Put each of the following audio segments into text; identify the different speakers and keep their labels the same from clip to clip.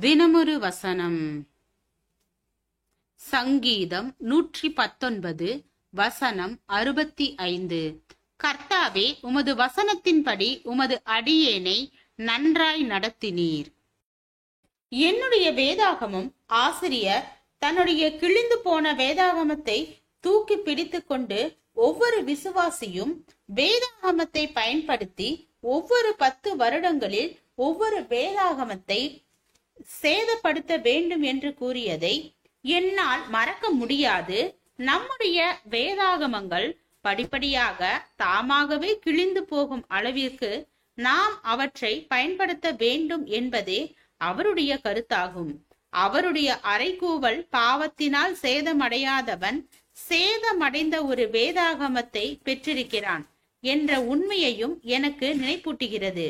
Speaker 1: தினமொரு வசனம். சங்கீதம் 119 வசனம் 65. கர்த்தாவே, உமது வசனத்தின்படி உமது அடியேனை நன்றாய் நடத்தினீர். என்னுடைய வேதாகமம் ஆசிரியர் தன்னுடைய கிழிந்து போன வேதாகமத்தை தூக்கி பிடித்து கொண்டு ஒவ்வொரு விசுவாசியும் வேதாகமத்தை பயன்படுத்தி ஒவ்வொரு 10 வருடங்களில் ஒவ்வொரு வேதாகமத்தை சேதப்படுத்த வேண்டும் என்று கூறியதை என்னால் மறக்க முடியாது. நம்முடைய வேதாகமங்கள் படிப்படியாக தாமாகவே கிழிந்து போகும் அளவிற்கு நாம் அவற்றை பயன்படுத்த வேண்டும் என்பதே அவருடைய கருத்தாகும். அவருடைய அறைகூவல், பாவத்தினால் சேதமடையாதவன் சேதமடைந்த ஒரு வேதாகமத்தை பெற்றிருக்கிறான் என்ற உண்மையையும் எனக்கு நினைப்பூட்டுகிறது.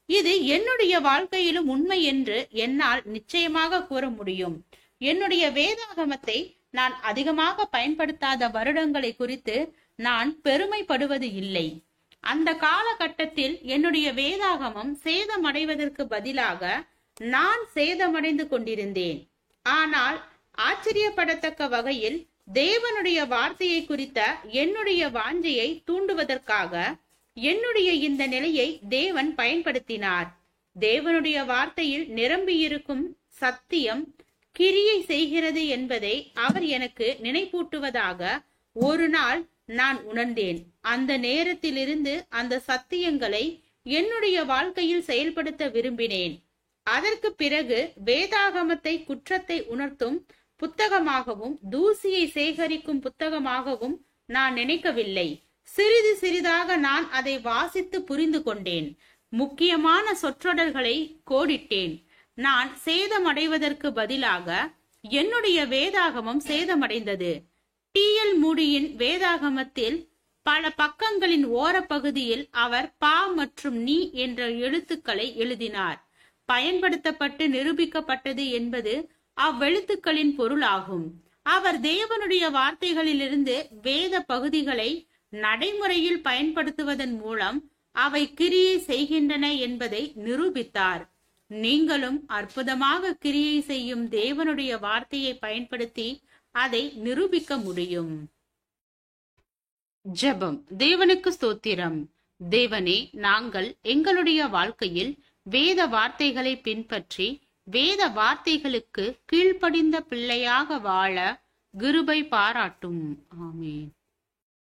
Speaker 1: இது என்னுடைய வாழ்க்கையிலும் உண்மை என்று என்னால் நிச்சயமாக கூற முடியும். என்னுடைய வேதாகமத்தை நான் அதிகமாக பயன்படுத்தாத வருடங்களை குறித்து நான் பெருமைப்படுவது இல்லை. அந்த காலகட்டத்தில் என்னுடைய வேதாகமம் சேதமடைவதற்கு பதிலாக நான் சேதமடைந்து கொண்டிருந்தேன். ஆனால் ஆச்சரியப்படத்தக்க வகையில் தேவனுடைய வார்த்தையை குறித்த என்னுடைய வாஞ்சையை தூண்டுவதற்காக என்னுடைய இந்த நிலையை தேவன் பயன்படுத்தினார். தேவனுடைய வார்த்தையில் நிரம்பியிருக்கும் சத்தியம் கிரியை செய்கிறது என்பதை அவர் எனக்கு நினைப்பூட்டுவதாக ஒரு நாள் நான் உணர்ந்தேன். அந்த நேரத்திலிருந்து அந்த சத்தியங்களை என்னுடைய வாழ்க்கையில் செயல்படுத்த விரும்பினேன். அதற்கு பிறகு வேதாகமத்தை குற்றத்தை உணர்த்தும் புத்தகமாகவும் தூசியை சேகரிக்கும் புத்தகமாகவும் நான் நினைக்கவில்லை. சிறிது சிறிதாக நான் அதை வாசித்து புரிந்து கொண்டேன். முக்கியமான சொற்றொடர்களை கோடிட்டேன். நான் சேதமடைவதற்கு பதிலாக என்னுடைய வேதாகமம் சேதமடைந்தது. T.L. மூடியின் வேதாகமத்தில் பல பக்கங்களின் ஓரப்பகுதியில் அவர் பா மற்றும் நீ என்ற எழுத்துக்களை எழுதினார். பயன்படுத்தப்பட்டு நிரூபிக்கப்பட்டது என்பது அவ்வெழுத்துக்களின் பொருளாகும். அவர் தேவனுடைய வார்த்தைகளிலிருந்து வேத பகுதிகளை நடைமுறையில் பயன்படுத்துவதன் மூலம் அவை கிரியை செய்கின்றன என்பதை நிரூபித்தார். நீங்களும் அற்புதமாக கிரியை செய்யும் தேவனுடைய வார்த்தையை பயன்படுத்தி அதை நிரூபிக்க முடியும். ஜெபம். தேவனுக்கு ஸ்தோத்திரம். தேவனே, நாங்கள் எங்களுடைய வாழ்க்கையில் வேத வார்த்தைகளை பின்பற்றி வேத வார்த்தைகளுக்கு கீழ்ப்படிந்த பிள்ளையாக வாழ கிருபை பாராட்டும். ஆமென்.